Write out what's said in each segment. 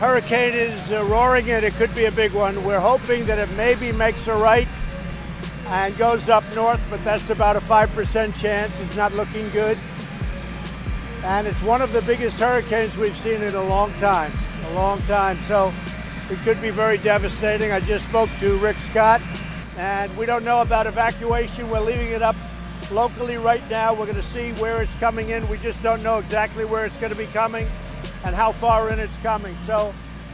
hurricane is roaring and it could be a big one. We're hoping that it maybe makes a right and goes up north, but that's about a 5% chance. It's not looking good. And it's one of the biggest hurricanes we've seen in a long time. So it could be very devastating. I just spoke to Rick Scott, and we don't know about evacuation. We're leaving it up locally right now. We're going to see where it's coming in. We just don't know exactly where it's going to be coming and how far in it's coming. So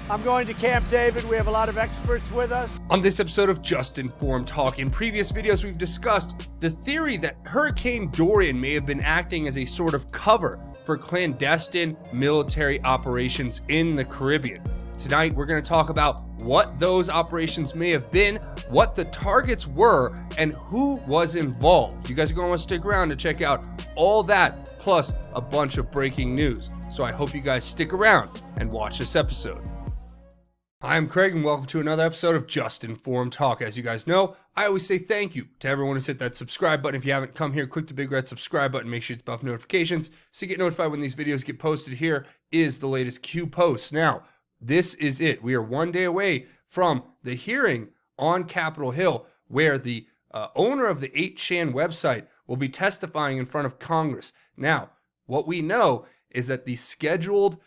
I'm going to Camp David. We have a lot of experts with us. On this episode of Just Informed Talk, in previous videos we've discussed the theory that Hurricane Dorian may have been acting as a sort of cover for clandestine military operations in the Caribbean. Tonight, we're going to talk about what those operations may have been, what the targets were, and who was involved. You guys are going to want to stick around to check out all that, plus a bunch of breaking news. So I hope you guys stick around and watch this episode. Hi, I'm Craig, and welcome to another episode of Just Informed Talk. As you guys know, I always say thank you to everyone who's hit that subscribe button. If you haven't come here, click the big red subscribe button. Make sure you hit the bell for notifications so you get notified when these videos get posted. Here is the latest Q post. Now, this is it. We are one day away from the hearing on Capitol Hill, where the owner of the 8chan website will be testifying in front of Congress. Now, what we know is that the scheduled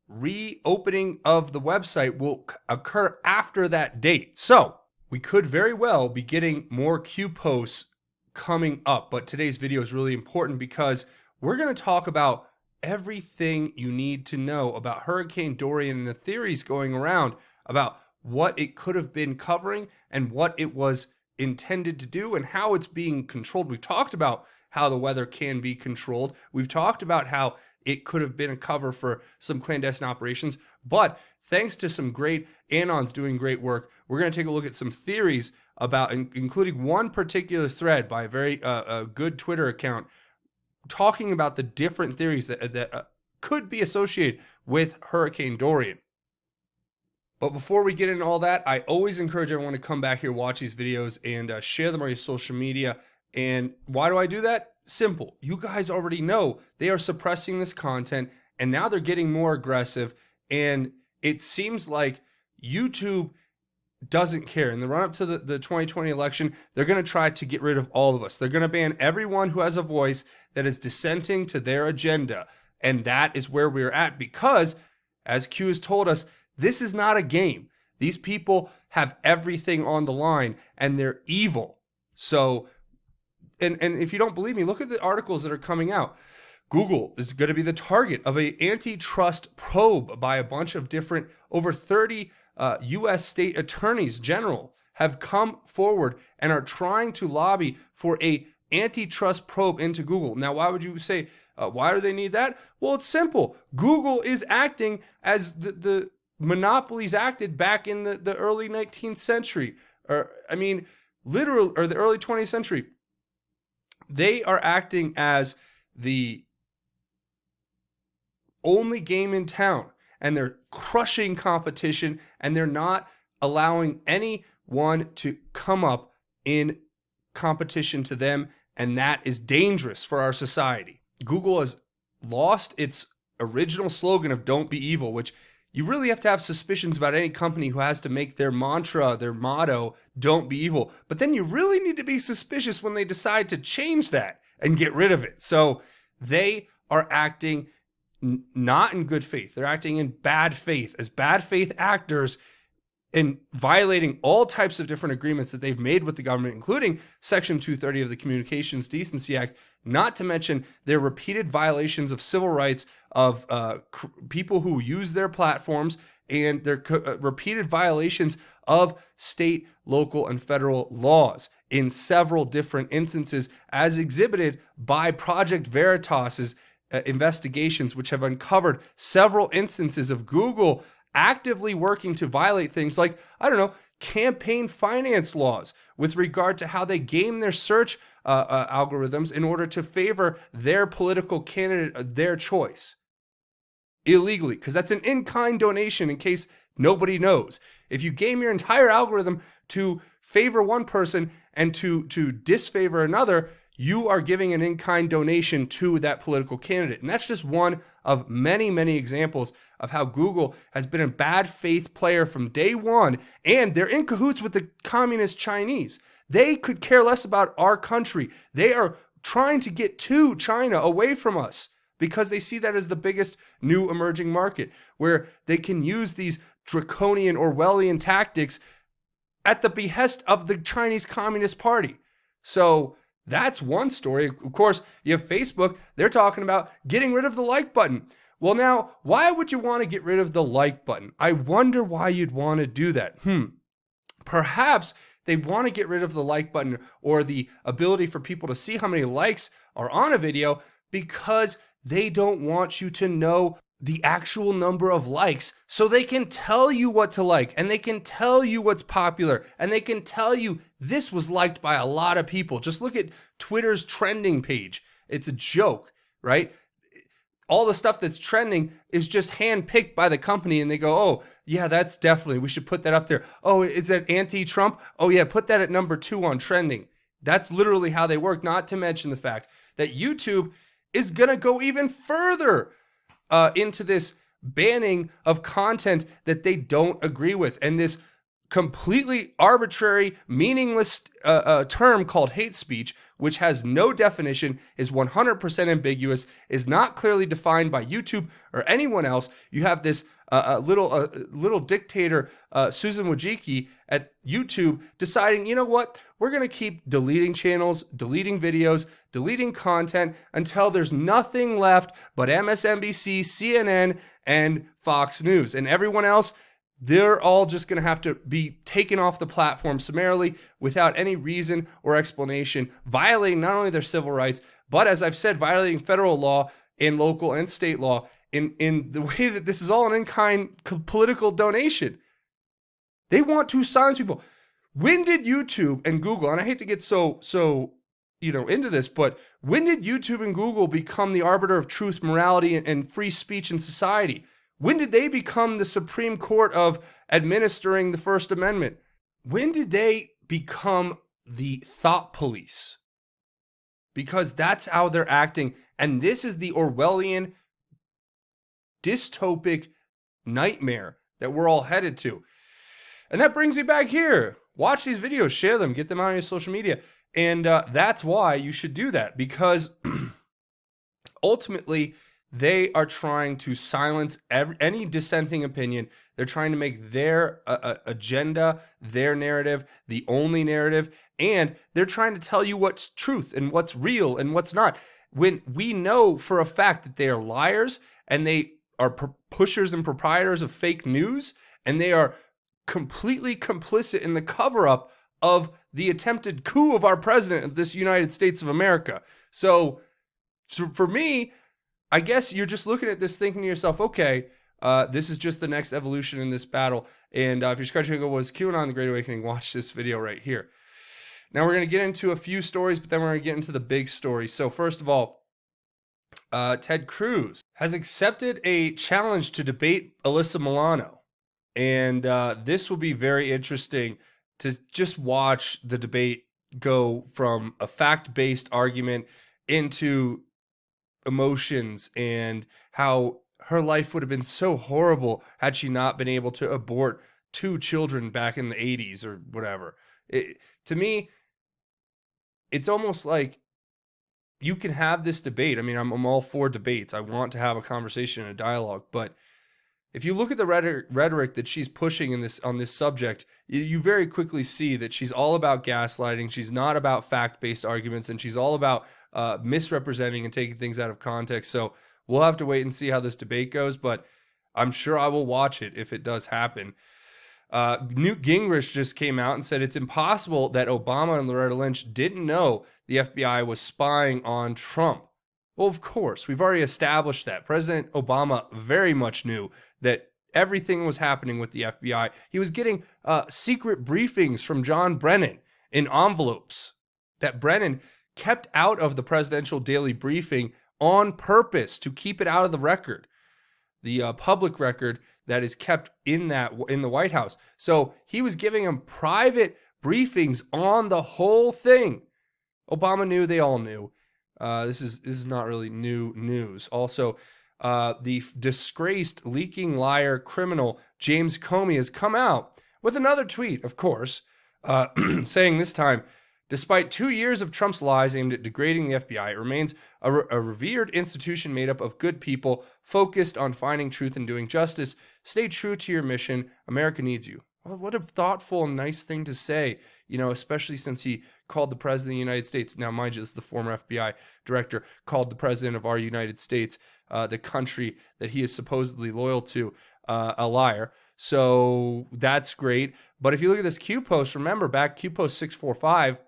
reopening of the website will occur after that date. So we could very well be getting more Q posts coming up, but today's video is really important because we're going to talk about everything you need to know about Hurricane Dorian and the theories going around about what it could have been covering and what it was intended to do and how it's being controlled. We've talked about how the weather can be controlled. We've talked about how it could have been a cover for some clandestine operations, but thanks to some great Anons doing great work, we're going to take a look at some theories about, including one particular thread by a very good Twitter account, talking about the different theories that could be associated with Hurricane Dorian. But before we get into all that, I always encourage everyone to come back here, watch these videos, and share them on your social media. And why do I do that? Simple. You guys already know they are suppressing this content, and now they're getting more aggressive, and it seems like YouTube doesn't care. In the run-up to the 2020 election, they're going to try to get rid of all of us. They're going to ban everyone who has a voice that is dissenting to their agenda, and that is where we're at because, as Q has told us, this is not a game. These people have everything on the line, and they're evil. So And if you don't believe me, look at the articles that are coming out. Google is going to be the target of an antitrust probe by a bunch of different, over 30 U.S. state attorneys general have come forward and are trying to lobby for a antitrust probe into Google. Now, why would you say, why do they need that? Well, it's simple. Google is acting as the monopolies acted back in the early 19th century, or the early 20th century. They are acting as the only game in town, and they're crushing competition, and they're not allowing anyone to come up in competition to them, and that is dangerous for our society. Google has lost its original slogan of "Don't be evil," which you really have to have suspicions about any company who has to make their mantra, their motto, "Don't be evil." But then you really need to be suspicious when they decide to change that and get rid of it. So they are acting not in good faith. They're acting in bad faith, as bad faith actors, and violating all types of different agreements that they've made with the government, including Section 230 of the Communications Decency Act, not to mention their repeated violations of civil rights of people who use their platforms, and their repeated violations of state, local, and federal laws in several different instances, as exhibited by Project Veritas's investigations, which have uncovered several instances of Google actively working to violate things like, campaign finance laws with regard to how they game their search algorithms in order to favor their political candidate, their choice, illegally, because that's an in-kind donation, in case nobody knows. If you game your entire algorithm to favor one person and to disfavor another, you are giving an in-kind donation to that political candidate. And that's just one of many, many examples of how Google has been a bad faith player from day one, and they're in cahoots with the communist Chinese. They could care less about our country. They are trying to get to China away from us because they see that as the biggest new emerging market where they can use these draconian Orwellian tactics at the behest of the Chinese Communist Party. So that's one story. Of course, you have Facebook. They're talking about getting rid of the like button. Well, now, why would you want to get rid of the like button? I wonder why you'd want to do that. Perhaps they want to get rid of the like button or the ability for people to see how many likes are on a video because they don't want you to know the actual number of likes so they can tell you what to like and they can tell you what's popular and they can tell you this was liked by a lot of people. Just look at Twitter's trending page. It's a joke, right? All the stuff that's trending is just handpicked by the company and they go, oh, yeah, that's definitely, we should put that up there. Oh, is that anti-Trump? Oh, yeah, put that at number 2 on trending. That's literally how they work, not to mention the fact that YouTube is going to go even further into this banning of content that they don't agree with. And this completely arbitrary, meaningless term called hate speech, which has no definition, is 100% ambiguous, is not clearly defined by YouTube or anyone else. You have this little dictator, Susan Wojcicki at YouTube, deciding, you know what, we're going to keep deleting channels, deleting videos, deleting content until there's nothing left but MSNBC, CNN, and Fox News. And everyone else, they're all just going to have to be taken off the platform summarily without any reason or explanation, violating not only their civil rights, but as I've said, violating federal law and local and state law in the way that this is all an in-kind political donation. They want to silence people. When did YouTube and Google, and I hate to get so into this, but when did YouTube and Google become the arbiter of truth, morality, and free speech in society? When did they become the Supreme Court of administering the First Amendment? When did they become the thought police? Because that's how they're acting. And this is the Orwellian, dystopic nightmare that we're all headed to. And that brings me back here. Watch these videos, share them, get them out on your social media. And that's why you should do that. Because ultimately, they are trying to silence any dissenting opinion. They're trying to make their agenda, their narrative, the only narrative. And they're trying to tell you what's truth and what's real and what's not. When we know for a fact that they are liars and they are pushers and proprietors of fake news, and they are completely complicit in the cover-up of the attempted coup of our president of this United States of America. So for me, I guess you're just looking at this thinking to yourself, okay, this is just the next evolution in this battle. And if you're scratching your go, what is QAnon, the Great Awakening, watch this video right here. Now we're going to get into a few stories, but then we're going to get into the big story. So first of all, Ted Cruz has accepted a challenge to debate Alyssa Milano. And this will be very interesting to just watch the debate go from a fact-based argument into emotions and how her life would have been so horrible had she not been able to abort 2 children back in the 80s or whatever. To me, it's almost like you can have this debate. I mean, I'm all for debates. I want to have a conversation and a dialogue, but if you look at the rhetoric that she's pushing on this subject, you very quickly see that she's all about gaslighting. She's not about fact-based arguments, and she's all about misrepresenting and taking things out of context. So we'll have to wait and see how this debate goes, but I'm sure I will watch it if it does happen. Newt Gingrich just came out and said it's impossible that Obama and Loretta Lynch didn't know the FBI was spying on Trump. Well, of course, we've already established that. President Obama very much knew that everything was happening with the FBI. He was getting secret briefings from John Brennan in envelopes that Brennan kept out of the presidential daily briefing on purpose to keep it out of the record, the public record that is kept in the White House. So he was giving him private briefings on the whole thing. Obama knew, they all knew. This is not really new news. Also, the disgraced leaking liar criminal James Comey has come out with another tweet, of course, saying this time, despite 2 years of Trump's lies aimed at degrading the FBI, it remains a revered institution made up of good people focused on finding truth and doing justice. Stay true to your mission. America needs you. Well, what a thoughtful and nice thing to say, especially since he called the president of the United States. Now, mind you, this is the former FBI director, called the president of our United States, the country that he is supposedly loyal to, a liar. So that's great. But if you look at this Q post, remember back Q post 645,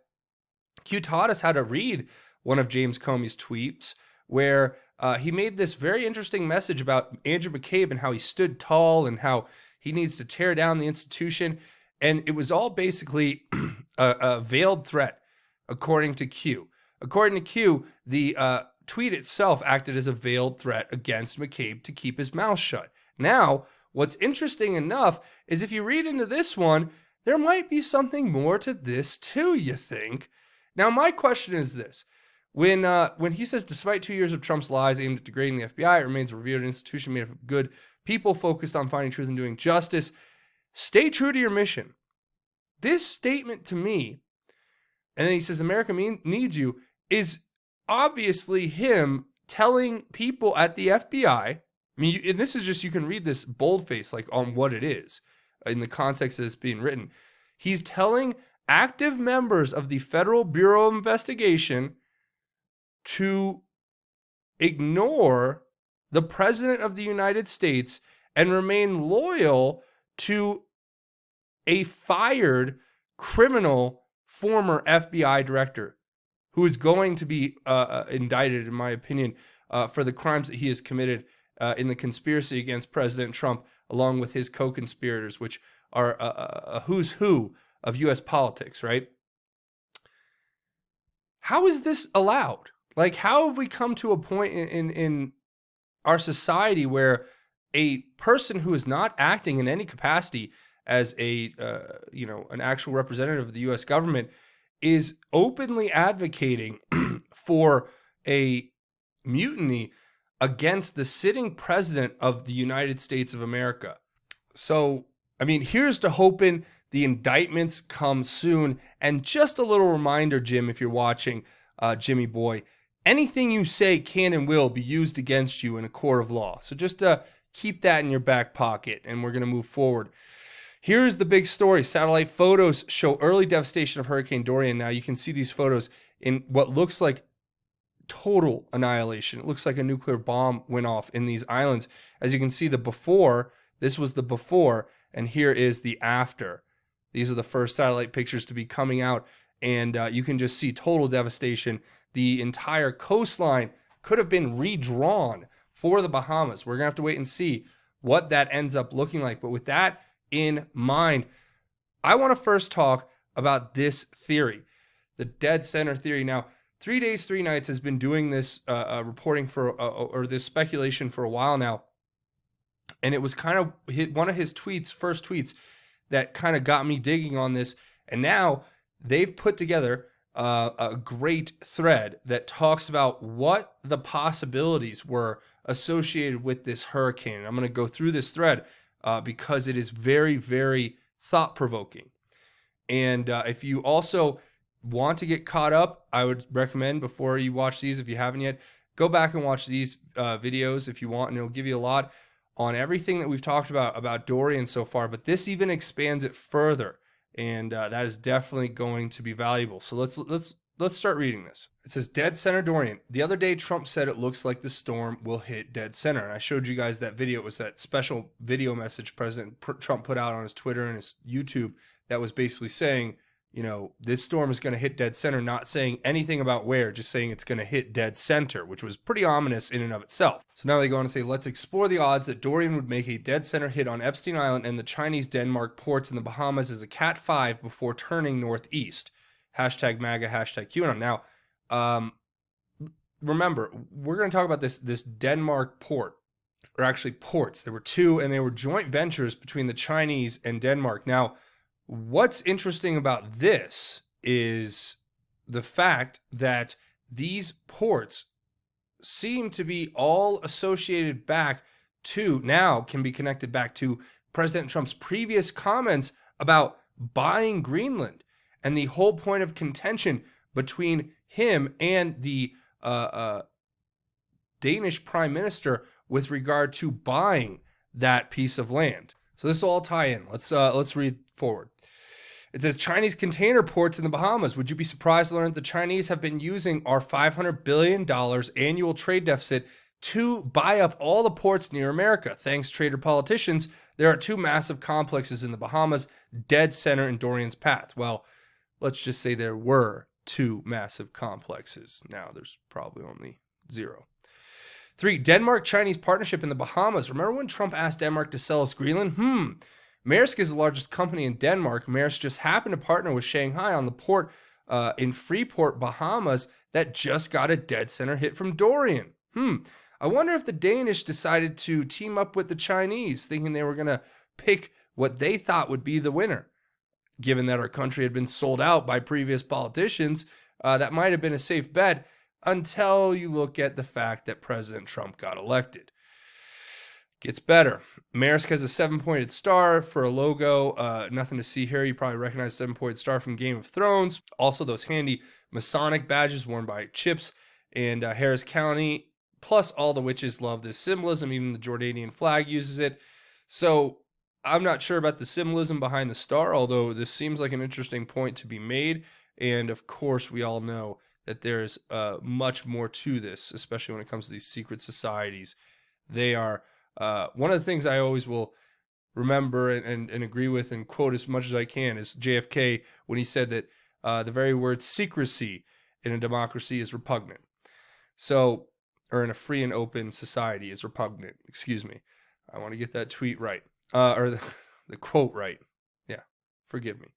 Q taught us how to read one of James Comey's tweets where he made this very interesting message about Andrew McCabe and how he stood tall and how he needs to tear down the institution. And it was all basically a veiled threat, according to Q. According to Q, the tweet itself acted as a veiled threat against McCabe to keep his mouth shut. Now, what's interesting enough is if you read into this one, there might be something more to this too, you think? Now, my question is this. When he says, despite 2 years of Trump's lies aimed at degrading the FBI, it remains a revered institution made up of good people focused on finding truth and doing justice. Stay true to your mission. This statement to me, and then he says, America needs you, is obviously him telling people at the FBI, I mean, and this is just, you can read this boldface like on what it is in the context that it's being written. He's telling active members of the Federal Bureau of Investigation to ignore the President of the United States and remain loyal to a fired criminal former FBI director who is going to be indicted, in my opinion, for the crimes that he has committed in the conspiracy against President Trump, along with his co-conspirators, which are a who's who of U.S. politics, right? How is this allowed? Like, how have we come to a point in our society where a person who is not acting in any capacity as an actual representative of the U.S. government is openly advocating for a mutiny against the sitting president of the United States of America? So, I mean, here's to hoping the indictments come soon. And just a little reminder, Jim, if you're watching, Jimmy boy, anything you say can and will be used against you in a court of law. So just keep that in your back pocket, and we're going to move forward. Here's the big story. Satellite photos show early devastation of Hurricane Dorian. Now you can see these photos in what looks like total annihilation. It looks like a nuclear bomb went off in these islands. As you can see, the before, this was the before, and here is the after. These are the first satellite pictures to be coming out, and you can just see total devastation. The entire coastline could have been redrawn for the Bahamas. We're going to have to wait and see what that ends up looking like. But with that in mind, I want to first talk about this theory, the dead center theory. Now, 3 Days, 3 Nights has been doing this reporting for, or this speculation for a while now. And it was kind of one of his tweets, first tweets, that kind of got me digging on this. And now they've put together a great thread that talks about what the possibilities were associated with this hurricane. I'm going to go through this thread because it is very, very thought-provoking. And if you also want to get caught up, I would recommend, before you watch these, if you haven't yet, go back and watch these videos if you want, and it'll give you a lot on everything that we've talked about Dorian so far. But this even expands it further, and that is definitely going to be valuable. So let's start reading this. It says, dead center Dorian. The other day, Trump said it looks like the storm will hit dead center. And I showed you guys that video. It was that special video message President Trump put out on his Twitter and his YouTube that was basically saying, you know, this storm is going to hit dead center, not saying anything about where, just saying it's going to hit dead center, which was pretty ominous in and of itself. So now they go on to say, let's explore the odds that Dorian would make a dead center hit on Epstein Island and the Chinese Denmark ports in the Bahamas as a Cat 5 before turning northeast. Hashtag MAGA, hashtag QAnon. Now, remember, we're going to talk about this Denmark port, or actually ports. There were two, and they were joint ventures between the Chinese and Denmark. Now, what's interesting about this is the fact that these ports seem to be all associated back to, now can be connected back to President Trump's previous comments about buying Greenland, and the whole point of contention between him and the Danish prime minister with regard to buying that piece of land. So this will all tie in. Let's read forward. It says, Chinese container ports in the Bahamas. Would you be surprised to learn that the Chinese have been using our $500 billion annual trade deficit to buy up all the ports near America? Thanks, trader politicians, there are 2 massive complexes in the Bahamas, dead center in Dorian's path. Well, let's just say there were 2 massive complexes. Now there's probably only 0. 3, Denmark-Chinese partnership in the Bahamas. Remember when Trump asked Denmark to sell us Greenland? Maersk is the largest company in Denmark. Maersk just happened to partner with Shanghai on the port in Freeport, Bahamas, that just got a dead center hit from Dorian. I wonder if the Danish decided to team up with the Chinese, thinking they were going to pick what they thought would be the winner. Given that our country had been sold out by previous politicians, that might have been a safe bet until you look at the fact that President Trump got elected. Gets better. Maersk has a 7-pointed star for a logo. Nothing to see here. You probably recognize 7-pointed star from Game of Thrones. Also, those handy Masonic badges worn by Chips and Harris County. Plus, all the witches love this symbolism. Even the Jordanian flag uses it. So, I'm not sure about the symbolism behind the star, although this seems like an interesting point to be made. And, of course, we all know that there's much more to this, especially when it comes to these secret societies. They are... one of the things I always will remember and agree with and quote as much as I can is JFK when he said that the very word secrecy in a democracy is repugnant. So, or in a free and open society is repugnant. Excuse me. I want to get that tweet right. Or the quote right. Yeah, forgive me.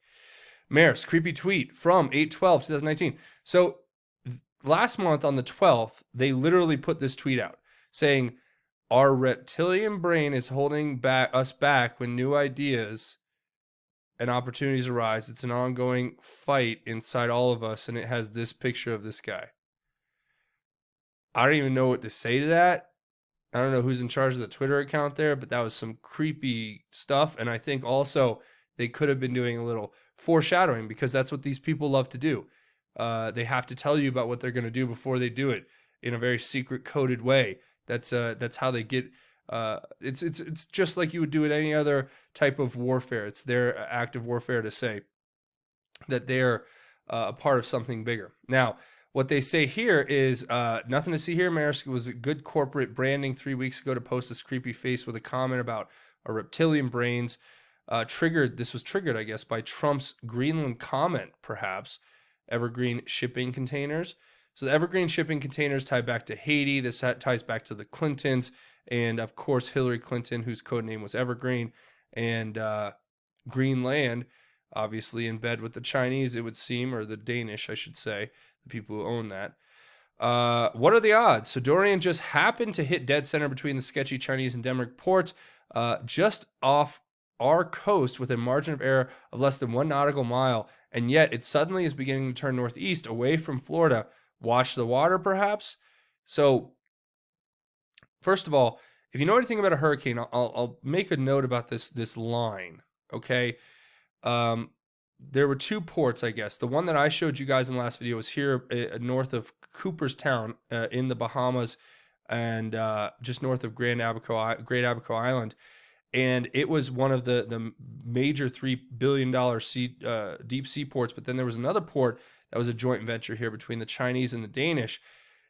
Maersk, creepy tweet from 8/12/2019. So, last month on the 12th, they literally put this tweet out saying, our reptilian brain is holding us back when new ideas and opportunities arise. It's an ongoing fight inside all of us, and it has this picture of this guy. I don't even know what to say to that. I don't know who's in charge of the Twitter account there, but that was some creepy stuff. And I think also they could have been doing a little foreshadowing, because that's what these people love to do. They have to tell you about what they're going to do before they do it in a very secret coded way. That's how they get. It's just like you would do it any other type of warfare. It's their act of warfare to say that they're a part of something bigger. Now, what they say here is nothing to see here. Maersk was a good corporate branding 3 weeks ago to post this creepy face with a comment about a reptilian brains. This was triggered, I guess, by Trump's Greenland comment, perhaps. Evergreen shipping containers. So the Evergreen shipping containers tie back to Haiti. This ties back to the Clintons. And, of course, Hillary Clinton, whose code name was Evergreen. And Greenland, obviously in bed with the Chinese, it would seem, or the Danish, I should say, the people who own that. What are the odds? So Dorian just happened to hit dead center between the sketchy Chinese and Denmark ports, just off our coast with a margin of error of less than 1 nautical mile. And yet it suddenly is beginning to turn northeast away from Florida. Watch the water, perhaps. So, first of all, if you know anything about a hurricane, I'll make a note about this line, okay? There were 2 ports, I guess. The one that I showed you guys in the last video was here north of Cooperstown in the Bahamas, and just north of Great Abaco Island. And it was one of the major $3 billion deep sea ports. But then there was another port that was a joint venture here between the Chinese and the Danish.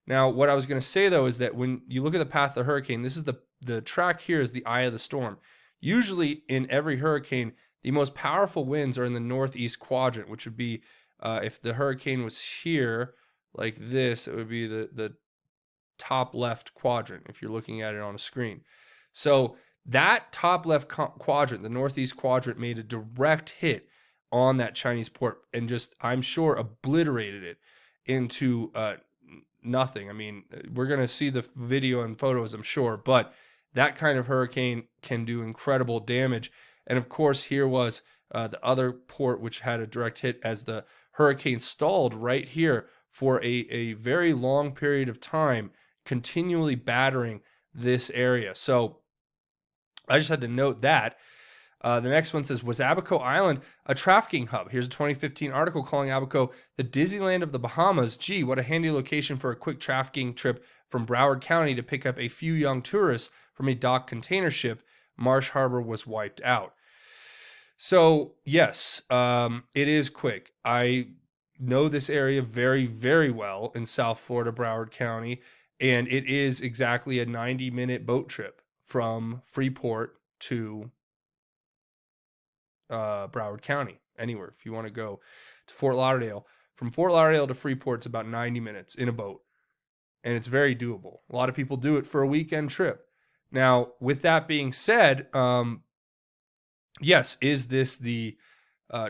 Now, what I was going to say, though, is that when you look at the path of the hurricane, this is the track here is the eye of the storm. Usually in every hurricane, the most powerful winds are in the northeast quadrant, which would be, if the hurricane was here like this, it would be the top left quadrant if you're looking at it on a screen. So that top left quadrant, the northeast quadrant, made a direct hit on that Chinese port and just, I'm sure, obliterated it into nothing. I mean, we're going to see the video and photos, I'm sure, but that kind of hurricane can do incredible damage. And of course, here was the other port which had a direct hit as the hurricane stalled right here for a very long period of time, continually battering this area. So I just had to note that. The next one says, was Abaco Island a trafficking hub? Here's a 2015 article calling Abaco the Disneyland of the Bahamas. Gee, what a handy location for a quick trafficking trip from Broward County to pick up a few young tourists from a docked container ship. Marsh Harbor was wiped out. So, yes, it is quick. I know this area very, very well in South Florida, Broward County, and it is exactly a 90-minute boat trip from Freeport to Broward County, anywhere. If you want to go to Fort Lauderdale, from Fort Lauderdale to Freeport, it's about 90 minutes in a boat, and it's very doable. A lot of people do it for a weekend trip. Now, with that being said, yes, is this the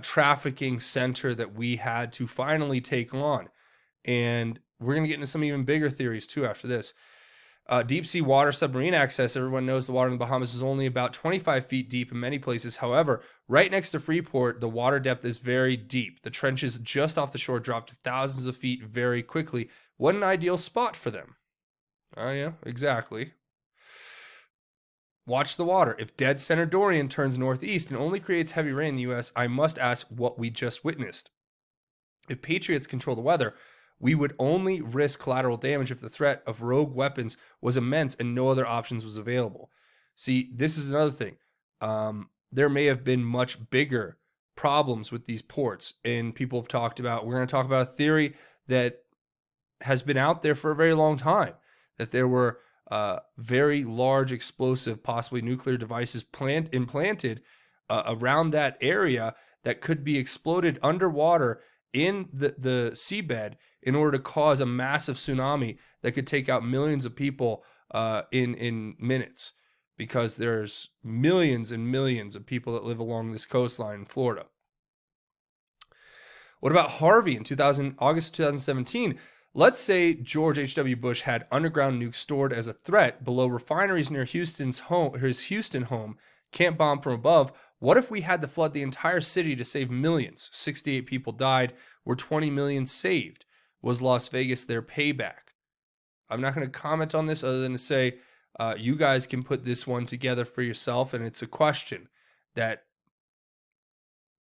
trafficking center that we had to finally take on? And we're going to get into some even bigger theories too after this. Deep sea water submarine access. Everyone knows the water in the Bahamas is only about 25 feet deep in many places. However, right next to Freeport, the water depth is very deep. The trenches just off the shore drop to thousands of feet very quickly. What an ideal spot for them. Oh, yeah, exactly. Watch the water. If dead center Dorian turns northeast and only creates heavy rain in the U.S., I must ask what we just witnessed. If Patriots control the weather, we would only risk collateral damage if the threat of rogue weapons was immense and no other options was available. See, this is another thing. There may have been much bigger problems with these ports, and people have talked about, we're going to talk about a theory that has been out there for a very long time, that there were very large explosive, possibly nuclear devices implanted around that area that could be exploded underwater in the seabed in order to cause a massive tsunami that could take out millions of people in minutes, because there's millions and millions of people that live along this coastline in Florida. What about Harvey in August of 2017? Let's say George H.W. Bush had underground nukes stored as a threat below refineries near his Houston home, can't bomb from above. What if we had to flood the entire city to save millions? 68 people died, were 20 million saved. Was Las Vegas their payback? I'm not going to comment on this other than to say you guys can put this one together for yourself, and it's a question that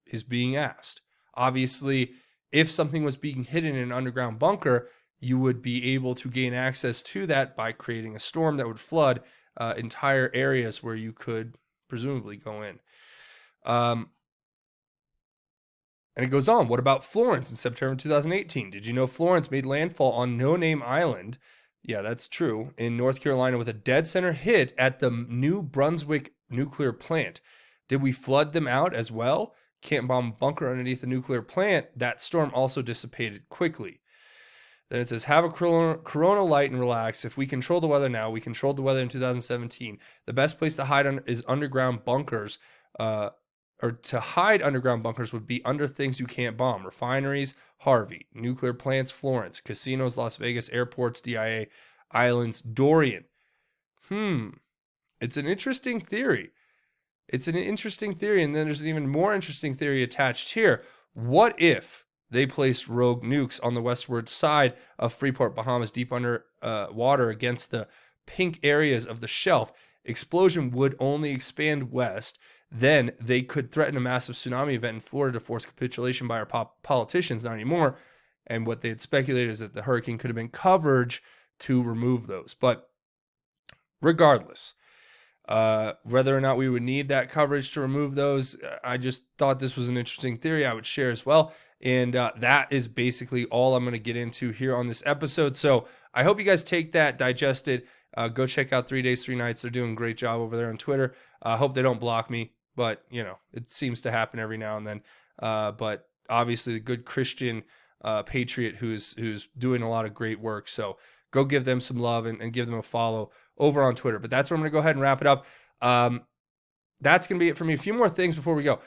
is being asked. Obviously, if something was being hidden in an underground bunker, you would be able to gain access to that by creating a storm that would flood entire areas where you could presumably go in. And it goes on. What about Florence in September 2018? Did you know Florence made landfall on No Name Island? Yeah, that's true. In North Carolina with a dead center hit at the New Brunswick nuclear plant. Did we flood them out as well? Can't bomb bunker underneath the nuclear plant. That storm also dissipated quickly. Then it says, have a corona light and relax. If we control the weather now, we controlled the weather in 2017. The best place to hide is underground bunkers. Or to hide underground bunkers would be under things you can't bomb. Refineries, Harvey. Nuclear plants, Florence. Casinos, Las Vegas. Airports, DIA. Islands, Dorian. It's an interesting theory. And then there's an even more interesting theory attached here. What if they placed rogue nukes on the westward side of Freeport, Bahamas, deep under water against the pink areas of the shelf? Explosion would only expand west. Then they could threaten a massive tsunami event in Florida to force capitulation by our politicians, not anymore. And what they had speculated is that the hurricane could have been coverage to remove those. But regardless, whether or not we would need that coverage to remove those, I just thought this was an interesting theory I would share as well. And that is basically all I'm going to get into here on this episode. So I hope you guys take that, digest it. Go check out 3 Days, 3 Nights. They're doing a great job over there on Twitter. I hope they don't block me, but you know, it seems to happen every now and then. But obviously a good Christian patriot who's doing a lot of great work. So go give them some love and give them a follow over on Twitter. But that's where I'm going to go ahead and wrap it up. That's going to be it for me. A few more things before we go.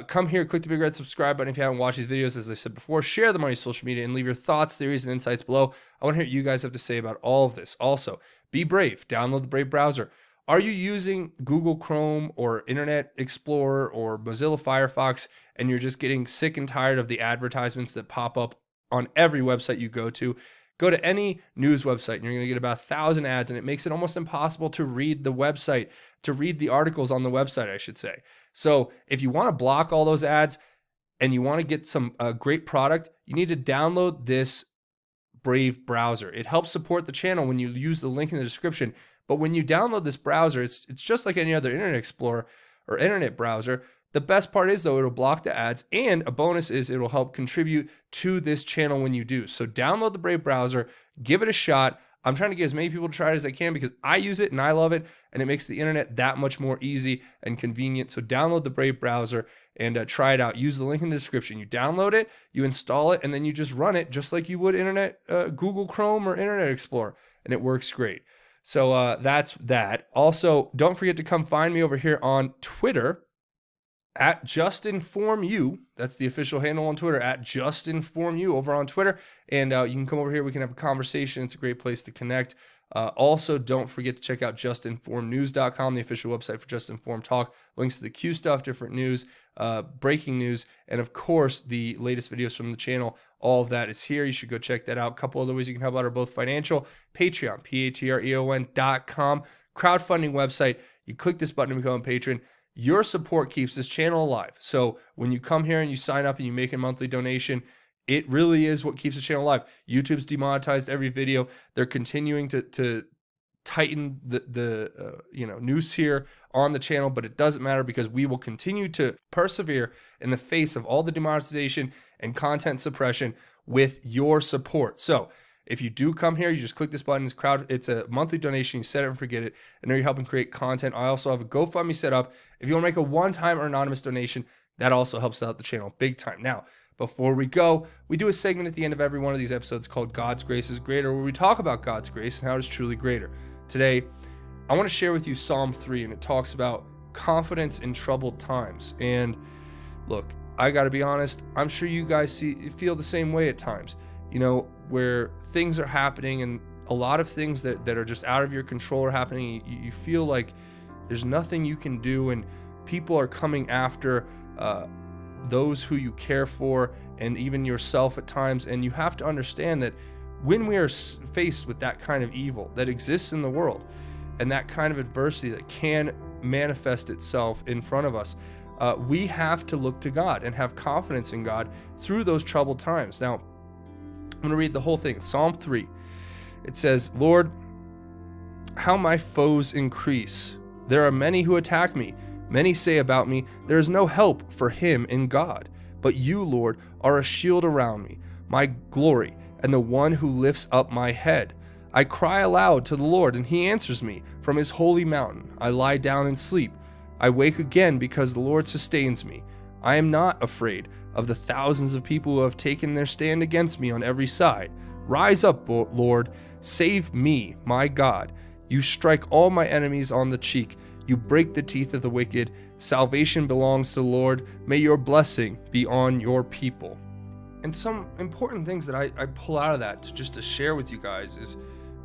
Come here, click the big red subscribe button if you haven't watched these videos. As I said before, share them on your social media and leave your thoughts, theories, and insights below. I want to hear what you guys have to say about all of this. Also, be brave. Download the Brave browser. Are you using Google Chrome or Internet Explorer or Mozilla Firefox and you're just getting sick and tired of the advertisements that pop up on every website you go to? Go to any news website and you're going to get about 1,000 ads, and it makes it almost impossible to read the website, to read the articles on the website, I should say. So if you want to block all those ads and you want to get some great product, you need to download this Brave browser. It helps support the channel when you use the link in the description. But when you download this browser, it's just like any other Internet Explorer or internet browser. The best part is, though, it'll block the ads, and a bonus is it'll help contribute to this channel when you do. So download the Brave browser, give it a shot. I'm trying to get as many people to try it as I can because I use it and I love it, and it makes the internet that much more easy and convenient. So download the Brave browser and try it out. Use the link in the description. You download it, you install it, and then you just run it just like you would Google Chrome or Internet Explorer, and it works great. So that's that. Also, don't forget to come find me over here on Twitter at JUSTINFORMED. That's the official handle on Twitter, at JUSTINFORMED over on Twitter. And you can come over here. We can have a conversation. It's a great place to connect. Also, don't forget to check out JUSTINFORMEDnews.com, the official website for Just Informed Talk. Links to the Q stuff, different news, breaking news, and of course, the latest videos from the channel. All of that is here. You should go check that out. A couple other ways you can help out are both financial, Patreon, patreon.com, crowdfunding website. You click this button to become a patron. Your support keeps this channel alive. So when you come here and you sign up and you make a monthly donation, it really is what keeps the channel alive. YouTube's demonetized every video. They're continuing to tighten the noose here on the channel, but it doesn't matter because we will continue to persevere in the face of all the demonetization and content suppression with your support. So if you do come here, you just click this button. It's a monthly donation. You set it and forget it. And now you're helping create content. I also have a GoFundMe set up. If you want to make a one-time or anonymous donation, that also helps out the channel big time. Now, before we go, we do a segment at the end of every one of these episodes called God's Grace is Greater, where we talk about God's grace and how it is truly greater. Today, I want to share with you Psalm 3, and it talks about confidence in troubled times. And look, I got to be honest, I'm sure you guys feel the same way at times, where things are happening and a lot of things that are just out of your control are happening. You feel like there's nothing you can do, and people are coming after those who you care for and even yourself at times. And you have to understand that when we are faced with that kind of evil that exists in the world and that kind of adversity that can manifest itself in front of us, we have to look to God and have confidence in God through those troubled times. Now, I'm going to read the whole thing. Psalm 3. It says, Lord, how my foes increase. There are many who attack me. Many say about me, there is no help for him in God. But you, Lord, are a shield around me, my glory, and the one who lifts up my head. I cry aloud to the Lord, and he answers me from his holy mountain. I lie down and sleep. I wake again because the Lord sustains me. I am not afraid of the thousands of people who have taken their stand against me on every side. Rise up, Lord, save me, my God. You strike all my enemies on the cheek. You break the teeth of the wicked. Salvation belongs to the Lord. May your blessing be on your people. And some important things that I pull out of that to share with you guys is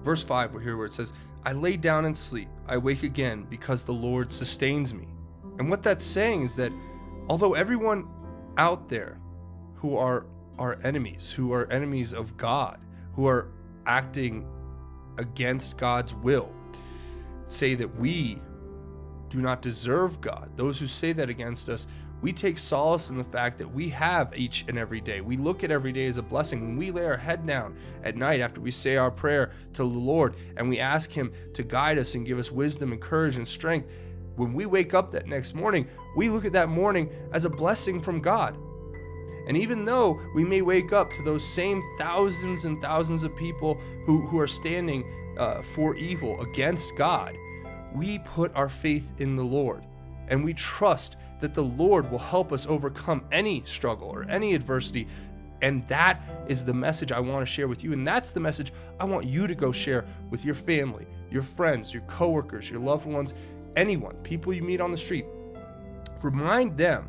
verse 5 where it says, I lay down and sleep. I wake again because the Lord sustains me. And what that's saying is that although everyone out there who are our enemies, who are enemies of God, who are acting against God's will, say that we do not deserve God, those who say that against us, we take solace in the fact that we have each and every day. We look at every day as a blessing. When we lay our head down at night after we say our prayer to the Lord and we ask him to guide us and give us wisdom and courage and strength, when we wake up that next morning, we look at that morning as a blessing from God. And even though we may wake up to those same thousands and thousands of people who are standing for evil against God, we put our faith in the Lord and we trust that the Lord will help us overcome any struggle or any adversity. And that is the message I want to share with you. And that's the message I want you to go share with your family, your friends, your coworkers, your loved ones, anyone, people you meet on the street. Remind them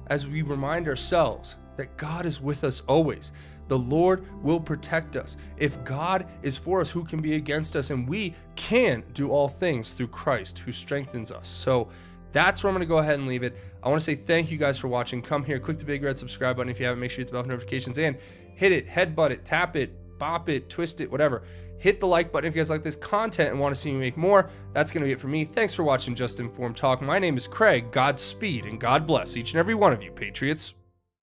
as we remind ourselves that God is with us always. the Lord will protect us. If God is for us, who can be against us? And we can do all things through Christ who strengthens us. So that's where I'm going to go ahead and leave it. I want to say thank you guys for watching. Come here, click the big red subscribe button if you haven't. Make sure you hit the bell for notifications and hit it, headbutt it, tap it, bop it, twist it, whatever. Hit the like button if you guys like this content and want to see me make more. That's going to be it for me. Thanks for watching Just Informed Talk. My name is Craig. Godspeed and God bless each and every one of you, Patriots.